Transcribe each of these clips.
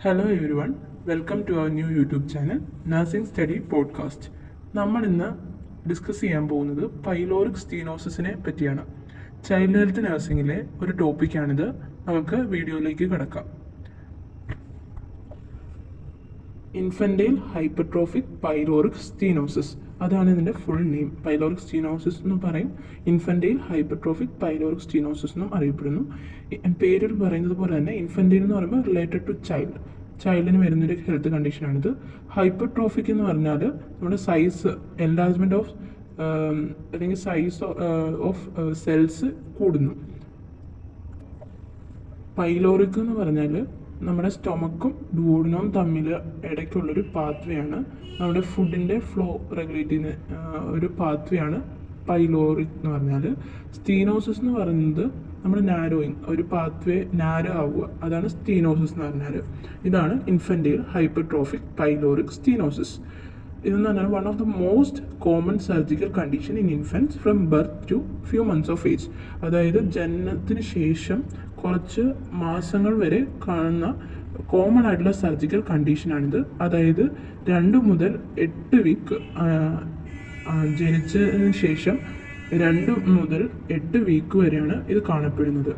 Hello everyone, welcome to our new YouTube channel nursing study podcast. നമ്മൾ ഇന്ന് discuss ചെയ്യാൻ പോകുന്നത് pyloric സ്റ്റീനോസിസിനെ പറ്റിയാണ്. ചൈൽഡ് ഹെൽത്ത് നഴ്സിംഗിലെ ഒരു ടോപ്പിക്കാണിത്. നമുക്ക് വീഡിയോയിലേക്ക് കിടക്കാം. ഇൻഫൻറ്റൈൽ ഹൈപ്പർട്രോഫിക് പൈലോറിക് സ്റ്റീനോസിസ്, അതാണ് ഇതിൻ്റെ ഫുൾ നെയിം. പൈലോറിക് സ്റ്റീനോസിസ് എന്ന് പറയും, ഇൻഫൻറ്റൈൽ ഹൈപ്പർട്രോഫിക് പൈലോറിക് സ്റ്റീനോസിസ് എന്നും അറിയപ്പെടുന്നു. പേരിൽ പറയുന്നത് പോലെ തന്നെ ഇൻഫൻറ്റൈൽ എന്ന് പറയുമ്പോൾ റിലേറ്റഡ് ടു ചൈൽഡിന് വരുന്നൊരു ഹെൽത്ത് കണ്ടീഷനാണിത്. ഹൈപ്പർട്രോഫിക് എന്ന് പറഞ്ഞാൽ നമ്മുടെ സൈസ്, എൻലാർജ്മെൻറ്റ് ഓഫ് അല്ലെങ്കിൽ സൈസ് ഓഫ് സെൽസ് കൂടുന്നു. പൈലോറിക് എന്ന് പറഞ്ഞാൽ നമ്മുടെ സ്റ്റൊമക്കും ഡുവോഡിനവും തമ്മിൽ ഇടയ്ക്കുള്ളൊരു പാത്വേ ആണ്. നമ്മുടെ ഫുഡിൻ്റെ ഫ്ലോ റെഗുലേറ്റ് ചെയ്യുന്ന ഒരു പാത്വേ ആണ് പൈലോറിക് എന്ന് പറഞ്ഞാൽ. സ്റ്റീനോസിസ് എന്ന് പറയുന്നത് നമ്മുടെ നാരോയിങ്, ഒരു പാത്വേ നാരോ ആവുക, അതാണ് സ്റ്റീനോസിസ് എന്ന് പറഞ്ഞാൽ. ഇതാണ് ഇൻഫൻറ്റൈൽ ഹൈപ്പർട്രോഫിക് പൈലോറിക് സ്റ്റീനോസിസ്. ഇതെന്ന് പറഞ്ഞാൽ one of the most common surgical condition in infants from birth to few months of age. അതായത് ജനനത്തിന് ശേഷം കുറച്ച് മാസങ്ങൾ വരെ കാണുന്ന കോമൺ ആയിട്ടുള്ള സർജിക്കൽ കണ്ടീഷനാണിത്. അതായത് 2 മുതൽ 8 വീക്ക്, ജനിച്ചതിന് ശേഷം 2 മുതൽ 8 വീക്ക് വരെയാണ് ഇത് കാണപ്പെടുന്നത്.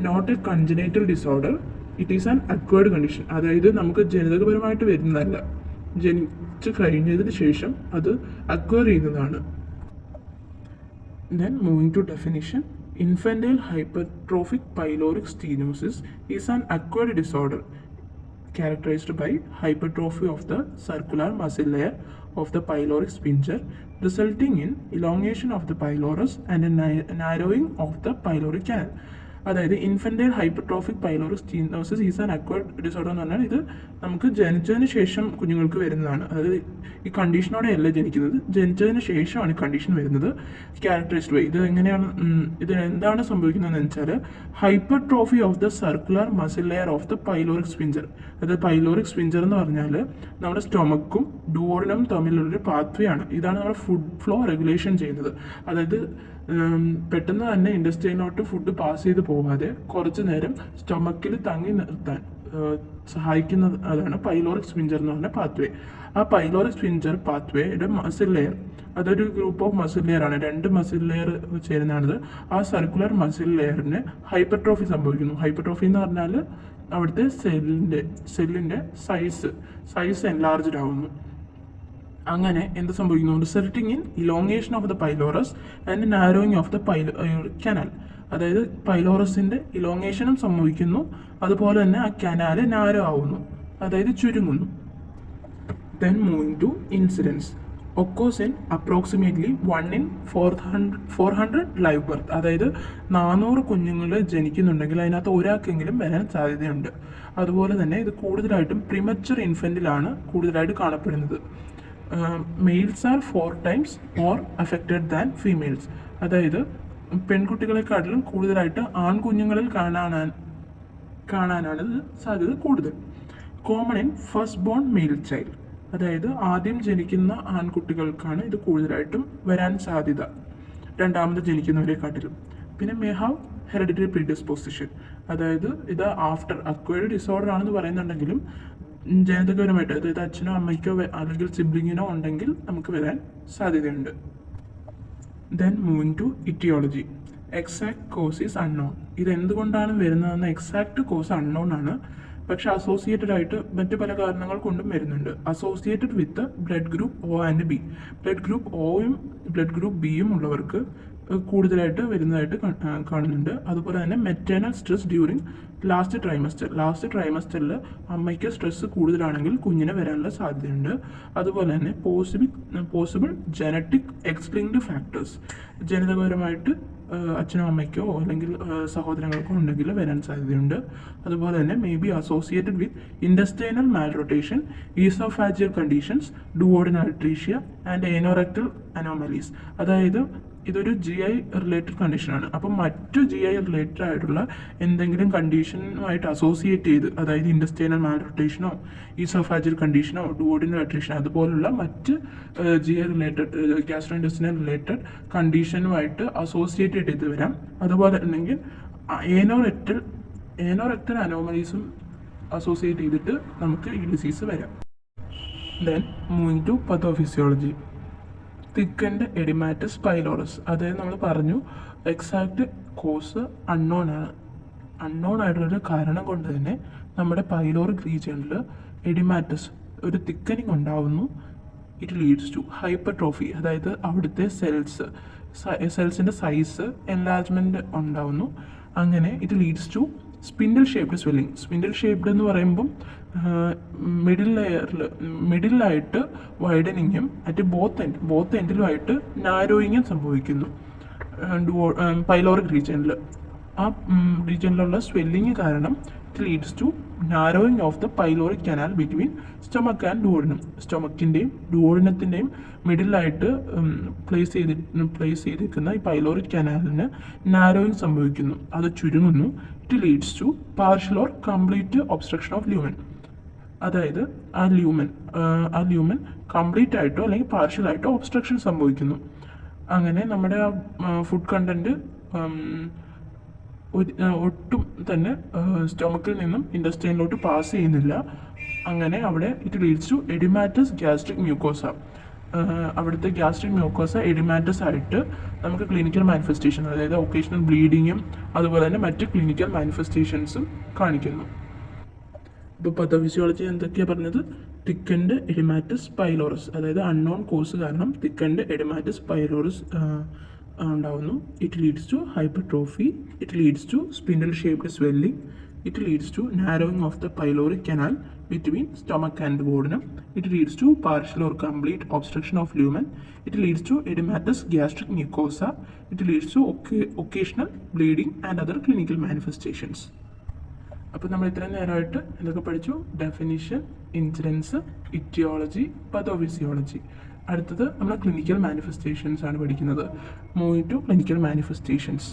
Not a congenital disorder, it is an acquired condition. അതായത് നമുക്ക് ജനിതകപരമായിട്ട് വരുന്നതല്ല, ജനിച്ചു കഴിഞ്ഞതിന് ശേഷം അത് അക്വയർ ചെയ്യുന്നതാണ്. Then moving to definition, infantile hypertrophic pyloric stenosis is an acquired disorder characterized by hypertrophy of the circular muscle layer of the pyloric sphincter, resulting in elongation of the pylorus and a narrowing of the pyloric canal. അതായത് infantile hypertrophic pyloric stenosis is an acquired disorder എന്ന് പറഞ്ഞാൽ ഇത് നമുക്ക് ജനിച്ചതിന് ശേഷം കുഞ്ഞുങ്ങൾക്ക് വരുന്നതാണ്. അതായത് ഈ കണ്ടീഷനോടെ അല്ല ജനിക്കുന്നത്, ജനിച്ചതിന് ശേഷമാണ് ഈ കണ്ടീഷൻ വരുന്നത്. ക്യാരക്ടറിസ്റ്റിക് വൈ ഇത് എങ്ങനെയാണ്, ഇത് എന്താണ് സംഭവിക്കുന്നതെന്ന് വെച്ചാൽ hypertrophy of the circular muscle layer of the pyloric sphincter. അതായത് പൈലോറിക് സ്പിഞ്ചർ എന്ന് പറഞ്ഞാൽ നമ്മുടെ സ്റ്റൊമക്കും ഡുവോഡിനും തമ്മിലുള്ളൊരു പാത്വേ ആണ്. ഇതാണ് നമ്മുടെ ഫുഡ് ഫ്ലോ റെഗുലേഷൻ ചെയ്യുന്നത്. അതായത് പെട്ടെന്ന് തന്നെ ഇൻഡസ്ട്രിയിലോട്ട് ഫുഡ് പാസ് ചെയ്ത് പോകാതെ കുറച്ച് നേരം സ്റ്റൊമക്കിൽ തങ്ങി നിർത്താൻ സഹായിക്കുന്നത് അതാണ് പൈലോറിക് സ്പിഞ്ചർ എന്ന് പറഞ്ഞ പാത്വേ. ആ പൈലോറിക് സ്പിഞ്ചർ പാത്വേയുടെ മസിൽ ലെയർ, അതൊരു ഗ്രൂപ്പ് ഓഫ് മസിൽ ലെയർ ആണ്. 2 മസിൽ ലെയർ ചേരുന്നതാണിത്. ആ സർക്കുലർ മസിൽ ലെയറിന് ഹൈപ്പർട്രോഫി സംഭവിക്കുന്നു. ഹൈപ്പർട്രോഫി എന്ന് പറഞ്ഞാൽ അവിടുത്തെ സെല്ലിൻ്റെ സൈസ് എൻലാർജ്ഡ് ആവുന്നു. അങ്ങനെ എന്ത് സംഭവിക്കുന്നു? Resulting in elongation of the pylorus and narrowing of the canal. അതായത് പൈലോറസിൻ്റെ ഇലോങ്ങേഷനും സംഭവിക്കുന്നു, അതുപോലെ തന്നെ ആ കനാല് നാരോ ആവുന്നു, അതായത് ചുരുങ്ങുന്നു. Then moving to incidence, occurs in approximately 1 in 400 live birth. അതായത് 400 കുഞ്ഞുങ്ങൾ ജനിക്കുന്നുണ്ടെങ്കിൽ അതിനകത്ത് ഒരാൾക്കെങ്കിലും വരാൻ സാധ്യതയുണ്ട്. അതുപോലെ തന്നെ ഇത് കൂടുതലായിട്ടും പ്രിമച്ചർ ഇൻഫൻറ്റിലാണ് കൂടുതലായിട്ട് കാണപ്പെടുന്നത്. Males are 4 times more affected than females. അതായത് പെൺകുട്ടികളെക്കാട്ടിലും കൂടുതലായിട്ട് ആൺകുഞ്ഞുങ്ങളിൽ കാണാനാണ് സാധ്യത കൂടുതൽ. Common in first born male child, അതായത് ആദ്യം ജനിക്കുന്ന ആൺകുട്ടികൾക്കാണ് ഇത് കൂടുതലായിട്ടും വരാൻ സാധ്യത, രണ്ടാമത് ജനിക്കുന്നവരെക്കാട്ടിലും. പിന്നെ മേ ഹാവ് ഹെറിഡിറ്ററി പ്രീഡിസ്പോസിഷൻ, അതായത് ഇത് ആഫ്റ്റർ അക്വയർഡ് ഡിസോർഡർ ആണെന്ന് പറയുന്നുണ്ടെങ്കിലും ജനിതകപരമായിട്ട്, അതായത് അച്ഛനോ അമ്മയ്ക്കോ അല്ലെങ്കിൽ സിബ്ലിങ്ങിനോ ഉണ്ടെങ്കിൽ നമുക്ക് വരാൻ സാധ്യതയുണ്ട്. Then moving to aetiology, exact cause is unknown. ഇത് എന്തുകൊണ്ടാണ് വരുന്നതെന്ന് എക്സാക്ട് കോസ് അൺനോൺ ആണ്. പക്ഷെ അസോസിയേറ്റഡ് ആയിട്ട് മറ്റു പല കാരണങ്ങൾ കൊണ്ടും വരുന്നുണ്ട്. Associated with blood group O and B, blood group Oയും ബ്ലഡ് ഗ്രൂപ്പ് Bയും ഉള്ളവർക്ക് കൂടുതലായിട്ട് വരുന്നതായിട്ട് കാണുന്നുണ്ട്. അതുപോലെ തന്നെ മെറ്റേണൽ സ്ട്രെസ് ഡ്യൂറിങ് ലാസ്റ്റ് ട്രൈമസ്റ്ററിൽ അമ്മയ്ക്ക് സ്ട്രെസ് കൂടുതലാണെങ്കിൽ കുഞ്ഞിന് വരാനുള്ള സാധ്യതയുണ്ട്. അതുപോലെ തന്നെ പോസിബിൾ ജനറ്റിക് എക്സ്ലിങ്ക്ഡ് ഫാക്ടേഴ്സ്, ജനിതകപരമായിട്ട് അച്ഛനോ അമ്മയ്ക്കോ അല്ലെങ്കിൽ സഹോദരങ്ങൾക്കോ ഉണ്ടെങ്കിൽ വരാൻ സാധ്യതയുണ്ട്. അതുപോലെ തന്നെ may be associated with intestinal malrotation, oesophageal conditions, duodenal atresia and anorectal anomalies. അതായത് ഇതൊരു GI റിലേറ്റഡ് കണ്ടീഷനാണ്. അപ്പം മറ്റു GI റിലേറ്റഡ് ആയിട്ടുള്ള എന്തെങ്കിലും കണ്ടീഷനുമായിട്ട് അസോസിയേറ്റ് ചെയ്ത്, അതായത് ഇൻഡസ്റ്റൈനൽ മാൽറൊട്ടേഷനോ ഈസോഫാജിയൽ കണ്ടീഷനോ ഡുവോഡിനൽ അട്രീഷനോ അതുപോലുള്ള മറ്റ് GI related gastro intestinal related കണ്ടീഷനുമായിട്ട് അസോസിയേറ്റ് ചെയ്ത് വരാം. അതുപോലെ അല്ലെങ്കിൽ ഏനോറെക്ടൽ അനോമലീസും അസോസിയേറ്റ് ചെയ്തിട്ട് നമുക്ക് ഈ ഡിസീസ് വരാം. Then moving to pathophysiology. Thickened oedematous pylorus, അതായത് നമ്മൾ പറഞ്ഞു എക്സാക്റ്റ് കോസ് അൺനോൺ ആണ്. അൺനോൺ ആയിട്ടുള്ളൊരു കാരണം കൊണ്ട് തന്നെ നമ്മുടെ പൈലോറിക് റീജിയനിൽ എഡിമാറ്റസ് ഒരു തിക്കനിങ് ഉണ്ടാവുന്നു. ഇറ്റ് ലീഡ്സ് ടു ഹൈപ്പർട്രോഫി, അതായത് അവിടുത്തെ സെൽസിൻ്റെ സൈസ് എൻലാർജ്മെൻറ്റ് ഉണ്ടാവുന്നു. അങ്ങനെ it leads to spindle shaped swelling. Spindle shaped എന്ന് പറയുമ്പം മിഡിലായിട്ട് വൈഡനിങ്ങും അറ്റ് ബോത്ത് എൻഡിലുമായിട്ട് നാരോയിങ്ങും സംഭവിക്കുന്നു പൈലോറിക് റീജിയനിൽ. ആ റീജിയനിലുള്ള സ്വെല്ലിങ് കാരണം it leads to narrowing of the pyloric canal between stomach and duodenum. സ്റ്റൊമക്കിൻ്റെയും ഡുവോഡിനത്തിൻ്റെയും മിഡിലായിട്ട് പ്ലേസ് ചെയ്തിരിക്കുന്ന ഈ പൈലോറിക് കനാലിന് നാരോയിങ് സംഭവിക്കുന്നു, അത് ചുരുങ്ങുന്നു. It leads to partial or complete obstruction of lumen, അതായത് ആ ല്യൂമൻ കംപ്ലീറ്റ് ആയിട്ടോ അല്ലെങ്കിൽ പാർഷ്യലായിട്ടോ ഒബ്സ്ട്രക്ഷൻ സംഭവിക്കുന്നു. അങ്ങനെ നമ്മുടെ ഫുഡ് കണ്ടൻറ്റ് ഒട്ടും തന്നെ സ്റ്റൊമക്കിൽ നിന്നും ഇൻഡസ്ട്രിയിലോട്ട് പാസ് ചെയ്യുന്നില്ല. അങ്ങനെ അവിടെ it leads to oedematous gastric mucosa. അവിടുത്തെ ഗ്യാസ്ട്രിക് മ്യൂക്കോസ എഡിമാറ്റസ് ആയിട്ട് നമുക്ക് ക്ലിനിക്കൽ മാനിഫെസ്റ്റേഷൻ, അതായത് ഒക്കേഷണൽ ബ്ലീഡിങ്ങും അതുപോലെ തന്നെ മറ്റ് ക്ലിനിക്കൽ മാനിഫെസ്റ്റേഷൻസും കാണിക്കുന്നു. ഇപ്പോൾ പത്തോഫിസിയോളജി എന്തൊക്കെയാണ് പറഞ്ഞത്? തിക്കൻഡ് എഡിമാറ്റസ് പൈലോറസ്, അതായത് അൺനോൺ കോസ് കാരണം തിക്കൻഡ് എഡിമാറ്റസ് പൈലോറസ് ഉണ്ടാവുന്നു. It leads to hypertrophy, it leads to spindle shaped swelling, it leads to narrowing of the pyloric canal between stomach and duodenum, it leads to partial or complete obstruction of lumen, it leads to oedematous gastric mucosa, it leads to occasional bleeding and other clinical manifestations. അപ്പോൾ നമ്മൾ ഇത്രയും നേരമായിട്ട് എന്തൊക്കെ പഠിച്ചു? Definition, incidence, ഇറ്റിയോളജി, പത്തോഫിസിയോളജി. അടുത്തത് നമ്മൾ clinical manifestations ആണ് പഠിക്കുന്നത്. Moving to clinical manifestations.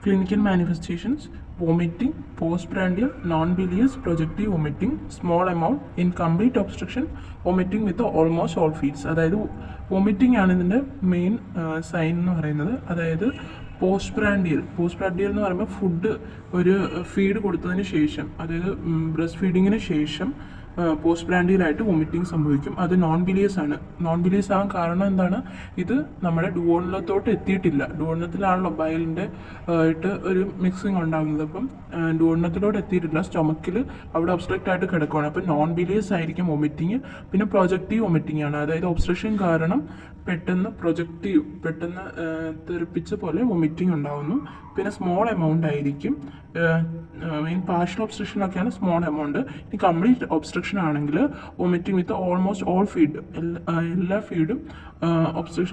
Clinical manifestations: vomiting, postprandial non bilious projective vomiting, small amount, incomplete obstruction, vomiting with almost all feeds. അതായത് വോമിറ്റിംഗ് ആണ് ഇതിൻ്റെ മെയിൻ സൈൻ എന്ന് പറയുന്നത്. അതായത് പോസ്റ്റ്പ്രാൻഡിയൽ എന്ന് പറയുമ്പോൾ ഫുഡ് ഒരു ഫീഡ് കൊടുത്തതിന് ശേഷം, അതായത് ബ്രസ്റ്റ് ഫീഡിങ്ങിന് ശേഷം പോസ്റ്റ്പ്രാൻഡിയലായിട്ട് വോമിറ്റിംഗ് സംഭവിക്കും. അത് നോൺ ബിലിയസ് ആണ്. നോൺ ബിലിയസ് ആകാൻ കാരണം എന്താണ്? ഇത് നമ്മുടെ ഡുവോഡിനത്തോട്ട് എത്തിയിട്ടില്ല. ഡുവോഡിനത്തിലാണല്ലോ ബയലിൻ്റെ ആയിട്ട് ഒരു മിക്സിങ് ഉണ്ടാകുന്നത്. അപ്പം ഡുവോഡിനത്തിലോട്ട് എത്തിയിട്ടില്ല, സ്റ്റൊമക്കിൽ അവിടെ ഒബ്സ്ട്രക്റ്റ് ആയിട്ട് കിടക്കുകയാണ്. അപ്പം നോൺ ബിലിയസ് ആയിരിക്കും വോമിറ്റിങ്. പിന്നെ പ്രൊജക്റ്റീവ് വോമിറ്റിംഗ് ആണ്, അതായത് ഒബ്സ്ട്രക്ഷൻ കാരണം പെട്ടെന്ന് തെറിപ്പിച്ച പോലെ വോമിറ്റിംഗ് ഉണ്ടാകുന്നു. പിന്നെ സ്മോൾ എമൗണ്ട് ആയിരിക്കും. മെയിൻ പാർഷ്യൽ ഒബ്സ്ട്രക്ഷൻ ഒക്കെയാണ് സ്മോൾ എമൗണ്ട്. ഇനി കംപ്ലീറ്റ് ഒബ്സ്ട്രക്ഷൻ ആണെങ്കിൽ vomiting with almost all feed, എല്ലാ ഫീഡും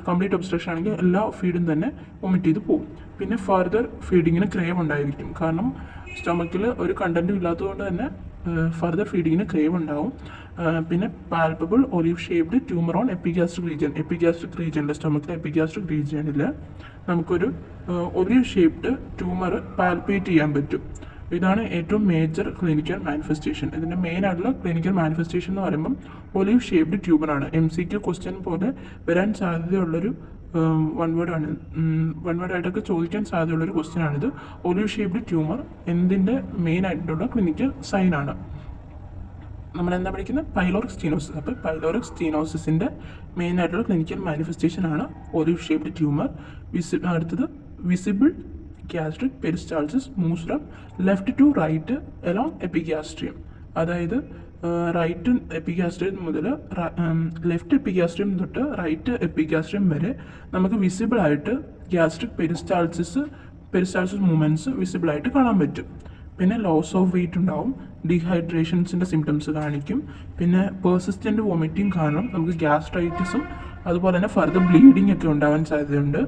കംപ്ലീറ്റ് ഒബ്സ്ട്രക്ഷൻ ആണെങ്കിൽ എല്ലാ ഫീഡും തന്നെ വോമിറ്റ് ചെയ്ത് പോകും. പിന്നെ ഫർദർ ഫീഡിങ്ങിന് ക്രേവ് ഉണ്ടായിരിക്കും. കാരണം സ്റ്റൊമക്കിൽ ഒരു കണ്ടൻറ്റും ഇല്ലാത്തതുകൊണ്ട് തന്നെ ഫർദർ ഫീഡിങ്ങിന് ക്രേവ് ഉണ്ടാവും. പിന്നെ palpable olive shaped tumour on epigastric റീജിയനിൽ സ്റ്റൊമക്കിലെ എപ്പിഗാസ്ട്രിക് റീജിയനിൽ നമുക്കൊരു ഒലിവ് ഷേപ്ഡ് ട്യൂമർ പാൽപ്പേറ്റ് ചെയ്യാൻ പറ്റും. ഇതാണ് ഏറ്റവും മേജർ ക്ലിനിക്കൽ മാനിഫെസ്റ്റേഷൻ. ഇതിൻ്റെ മെയിൻ ആയിട്ടുള്ള ക്ലിനിക്കൽ മാനിഫെസ്റ്റേഷൻ എന്ന് പറയുമ്പം ഒലിവ് ഷേപ്ഡ് ട്യൂമറാണ്. MCQ ക്വസ്റ്റ്യൻ പോലെ വരാൻ സാധ്യതയുള്ളൊരു വൺ വേർഡായിട്ടൊക്കെ ചോദിക്കാൻ സാധ്യതയുള്ളൊരു ക്വസ്റ്റ്യൻ ആണിത്. ഒലിവ് ഷേപ്ഡ് ട്യൂമർ എന്തിൻ്റെ മെയിൻ ആയിട്ടുള്ള ക്ലിനിക്കൽ സൈനാണ്? നമ്മളെന്താ പഠിക്കുന്നത്? Pyloric stenosis. അപ്പോൾ പൈലോറിക് സ്റ്റീനോസിസിൻ്റെ മെയിൻ ആയിട്ടുള്ള ക്ലിനിക്കൽ മാനിഫെസ്റ്റേഷൻ ആണ് ഒലിവ് ഷേപ്ഡ് ട്യൂമർ. അടുത്തത് visible gastric peristalsis moves from left to right along epigastrium. അതായത് റൈറ്റ് എപ്പിഗാസ്ട്രിയം മുതൽ ലെഫ്റ്റ് എപ്പിഗാസ്ട്രിയം തൊട്ട് റൈറ്റ് എപ്പിഗാസ്ട്രിയം വരെ നമുക്ക് വിസിബിളായിട്ട് ഗ്യാസ്ട്രിക് പെരിസ്റ്റാൾസിസ് മൂവ്മെൻറ്റ്സ് വിസിബിളായിട്ട് കാണാൻ പറ്റും. പിന്നെ ലോസ് ഓഫ് വെയിറ്റ് ഉണ്ടാവും, ഡീഹൈഡ്രേഷൻസിൻ്റെ സിംറ്റംസ് കാണിക്കും. പിന്നെ പെർസിസ്റ്റൻ്റ് വോമിറ്റിംഗ് കാരണം നമുക്ക് ഗ്യാസ്ട്രൈറ്റിസും അതുപോലെ തന്നെ ഫർദർ ബ്ലീഡിംഗ് ഒക്കെ ഉണ്ടാവാൻ സാധ്യതയുണ്ട്.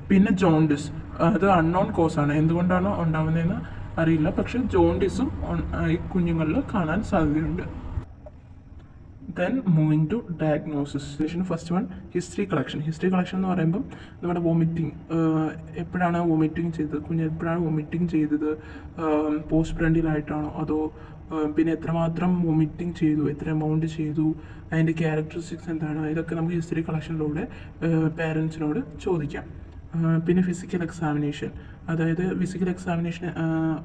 പിന്നെ ജോണ്ടിസ്, അത് അൺനോൺ കോസാണ്, എന്തുകൊണ്ടാണോ ഉണ്ടാവുന്നതെന്ന് അറിയില്ല. പക്ഷേ ജോണ്ടിസും ഈ കുഞ്ഞുങ്ങളിൽ കാണാൻ സാധ്യതയുണ്ട്. Then moving to diagnosis. First one history collection എന്ന് പറയുമ്പം നമ്മുടെ വോമിറ്റിംഗ്, എപ്പോഴാണ് വോമിറ്റിംഗ് ചെയ്തത്, കുഞ്ഞ് എപ്പോഴാണ് വോമിറ്റിംഗ് ചെയ്തത്, പോസ്റ്റ് പ്രാൻഡിയലായിട്ടാണോ അതോ പിന്നെ എത്രമാത്രം വോമിറ്റിംഗ് ചെയ്തു, എത്ര എമൗണ്ട് ചെയ്തു, അതിൻ്റെ ക്യാരക്ടറിസ്റ്റിക്സ് എന്താണ്, ഇതൊക്കെ നമുക്ക് ഹിസ്റ്ററി കളക്ഷനിലൂടെ പേരൻസിനോട് ചോദിക്കാം. പിന്നെ ഫിസിക്കൽ എക്സാമിനേഷൻ, അതായത് physical examination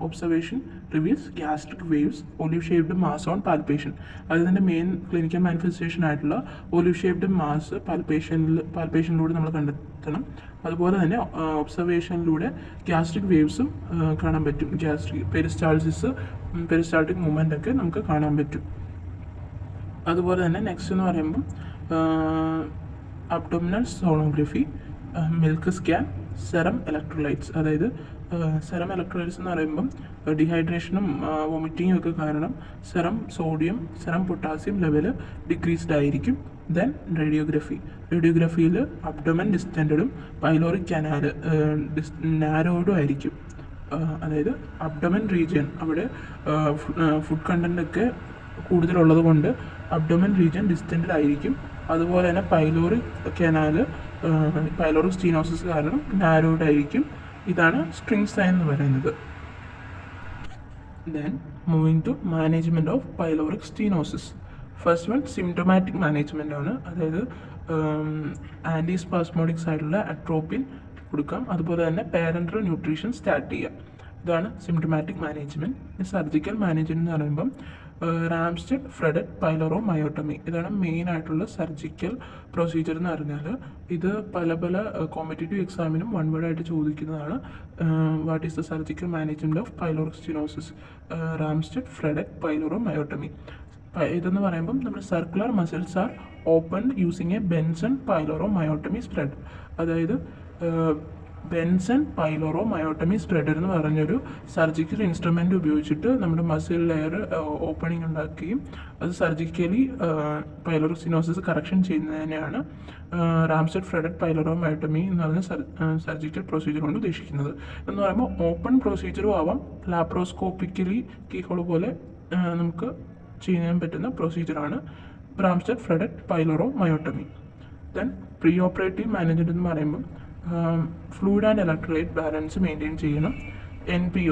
observation reveals gastric waves olive shaped mass on palpation. അതിൻ്റെ മെയിൻ ക്ലിനിക്കൽ മാനിഫെസ്റ്റേഷൻ ആയിട്ടുള്ള ഒലിവ് ഷേപ്ഡ് മാസ് പാൽപേഷനിലൂടെ നമ്മൾ കണ്ടെത്തണം. അതുപോലെ തന്നെ ഒബ്സർവേഷനിലൂടെ ഗ്യാസ്ട്രിക് വേവ്സും കാണാൻ പറ്റും. പെരിസ്റ്റാൾട്ടിക് മൂവ്മെൻ്റ് ഒക്കെ നമുക്ക് കാണാൻ പറ്റും. അതുപോലെ തന്നെ നെക്സ്റ്റ് എന്ന് പറയുമ്പം abdominal sonography, milk scan, serum electrolytes. അതായത് സെറം ഇലക്ട്രോലൈറ്റ്സ് എന്ന് പറയുമ്പം ഡീഹൈഡ്രേഷനും വോമിറ്റിങ്ങും ഒക്കെ കാരണം serum sodium, serum potassium level decreased ആയിരിക്കും. ദെൻ റേഡിയോഗ്രഫിയിൽ അബ്ഡോമൻ ഡിസ്റ്റൻഡും പൈലോറിക് കനാൽ നാരോഡും ആയിരിക്കും. അതായത് അബ്ഡോമൻ റീജിയൻ അവിടെ ഫുഡ് കണ്ടൻ്റൊക്കെ കൂടുതലുള്ളത് കൊണ്ട് അബ്ഡോമൻ റീജിയൻ ഡിസ്റ്റൻഡ് ആയിരിക്കും. അതുപോലെ തന്നെ പൈലോറിക് സ്റ്റീനോസിസ് കാരണം നാരോഡ് ആയിരിക്കും. ഇതാണ് സ്ട്രിംഗ് സൈൻ എന്ന് പറയുന്നത്. Then moving to management of pyloric stenosis. First one symptomatic management ആണ്. അതായത് ആൻറ്റിസ്പാസ്മോഡിക്സ് ആയിട്ടുള്ള അട്രോപ്പിൻ കൊടുക്കാം. അതുപോലെ തന്നെ പാരൻ്റൽ ന്യൂട്രീഷൻ സ്റ്റാർട്ട് ചെയ്യാം. ഇതാണ് സിംറ്റമാറ്റിക് മാനേജ്മെൻറ്റ്. സർജിക്കൽ മാനേജ്മെൻറ്റ് എന്ന് പറയുമ്പം റാംസ്റ്റഡ് ഫ്രെഡറ്റ് പൈലോറോമയോട്ടമി. ഇതാണ് മെയിൻ ആയിട്ടുള്ള സർജിക്കൽ പ്രൊസീജിയർ എന്ന് പറഞ്ഞാൽ. ഇത് പല കോമ്പറ്റേറ്റീവ് എക്സാമിനും വൺ വേർഡ് ആയിട്ട് ചോദിക്കുന്നതാണ്. What is the surgical management of pyloric stenosis? Ramstedt Fredet pyloromyotomy. ഇതെന്ന് പറയുമ്പം നമ്മുടെ circular muscles are open using a Benson pyloromyotomy spread. അതായത് ബെൻസൺ പൈലോറോമയോട്ടമി സ്പ്രെഡർ എന്ന് പറഞ്ഞൊരു സർജിക്കൽ ഇൻസ്ട്രുമെൻ്റ് ഉപയോഗിച്ചിട്ട് നമ്മുടെ മസിൽ ലെയർ ഓപ്പണിംഗ് ഉണ്ടാക്കുകയും അത് surgically pyloric stenosis correction ചെയ്യുന്നതിനെയാണ് റാംസ്റ്റഡ് Fredet പൈലോറോമയോട്ടമി എന്ന് പറഞ്ഞ സർജിക്കൽ പ്രൊസീജിയർ കൊണ്ട് ഉദ്ദേശിക്കുന്നത്. എന്ന് പറയുമ്പോൾ ഓപ്പൺ പ്രൊസീജിയറും ആവാം, ലാപ്രോസ്കോപ്പിക്കലി കീഹോൾ പോലെ നമുക്ക് ചെയ്യാൻ പറ്റുന്ന പ്രൊസീജിയറാണ് റാംസ്റ്റഡ് Fredet പൈലോറോമയോട്ടമി. Then pre operative management എന്ന് പറയുമ്പോൾ fluid and electrolyte balance maintain ചെയ്യണം. എൻ പി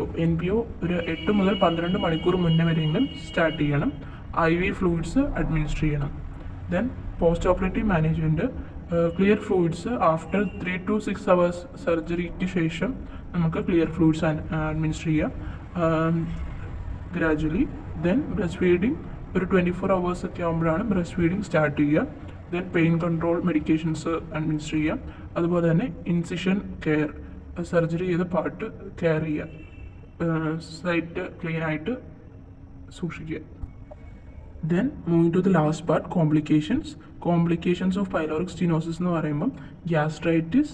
ഒ ഒരു 8 മുതൽ 12 മണിക്കൂർ മുന്നേ വരെയെങ്കിലും സ്റ്റാർട്ട് ചെയ്യണം. IV ഫ്ലൂയിഡ്സ് അഡ്മിനിസ്റ്റർ ചെയ്യണം. Then post operative management clear fluids after 3 to 6 hours സർജറിക്ക് ശേഷം നമുക്ക് ക്ലിയർ ഫ്ലൂയിഡ്സ് അഡ്മിനിസ്റ്റർ ചെയ്യാം ഗ്രാജുവലി. ദെൻ ബ്രസ്റ്റ് ഫീഡിങ് ഒരു 24 hours ഒക്കെ ആകുമ്പോഴാണ് ബ്രസ്റ്റ് ഫീഡിങ് സ്റ്റാർട്ട് ചെയ്യുക. Then pain control medications administer ചെയ്യാം. അതുപോലെ തന്നെ ഇൻസിഷൻ കെയർ, സർജറി ചെയ്ത പാർട്ട് കെയർ ചെയ്യുക, സൈറ്റ് ക്ലീൻ ആയിട്ട് സൂക്ഷിക്കുക. Then moving to the last part, complications of pyloric stenosis എന്ന് പറയുമ്പം gastritis,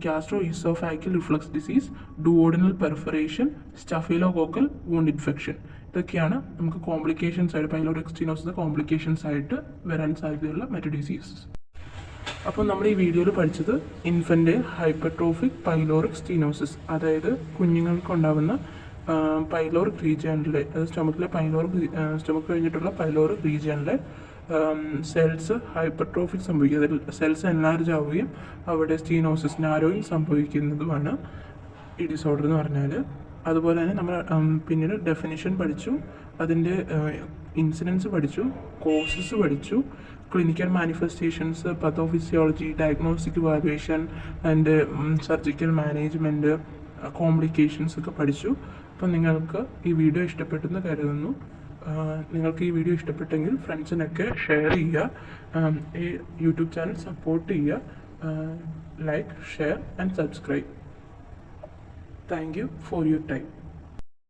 gastro oesophageal reflux disease, duodenal perforation, staphylococcal wound infection. ഇതൊക്കെയാണ് നമുക്ക് കോംപ്ലിക്കേഷൻസ് ആയിട്ട് പൈലോറിക് സ്റ്റീനോസിസ് കോംപ്ലിക്കേഷൻസ് ആയിട്ട് വരാൻ സാധ്യതയുള്ള മറ്റു ഡിസീസസ്. അപ്പോൾ നമ്മൾ ഈ വീഡിയോയിൽ പഠിച്ചത് ഇൻഫൻ്റ് ഹൈപ്പർട്രോഫിക് പൈലോറിക് സ്റ്റീനോസിസ്, അതായത് കുഞ്ഞുങ്ങൾക്കുണ്ടാകുന്ന പൈലോറിക് റീജിയനിലെ, അത് സ്റ്റൊമക്ക് കഴിഞ്ഞിട്ടുള്ള പൈലോറിക് റീജിയനിലെ സെൽസ് ഹൈപ്പർട്രോഫിക് സംഭവിക്കുക, അതിൽ സെൽസ് എൻലാർജ് ആവുകയും അവിടെ സ്റ്റീനോസിസ് നാരോയിങ് സംഭവിക്കുന്നതുമാണ് ഈ ഡിസോർഡർ എന്ന് പറഞ്ഞാൽ. അതുപോലെ തന്നെ നമ്മൾ പിന്നീട് ഡെഫിനിഷൻ പഠിച്ചു, അതിൻ്റെ ഇൻസിഡൻസ് പഠിച്ചു, കോസസ് പഠിച്ചു, clinical manifestations, pathophysiology, diagnostic evaluation and surgical management, complications ഒക്കെ പഠിച്ചു. അപ്പം നിങ്ങൾക്ക് ഈ വീഡിയോ ഇഷ്ടപ്പെട്ടെന്ന് കരുതുന്നു. നിങ്ങൾക്ക് ഈ വീഡിയോ ഇഷ്ടപ്പെട്ടെങ്കിൽ ഫ്രണ്ട്സിനൊക്കെ ഷെയർ ചെയ്യുക, ഈ യൂട്യൂബ് ചാനൽ സപ്പോർട്ട് ചെയ്യുക, like, share and subscribe. Thank you for your time.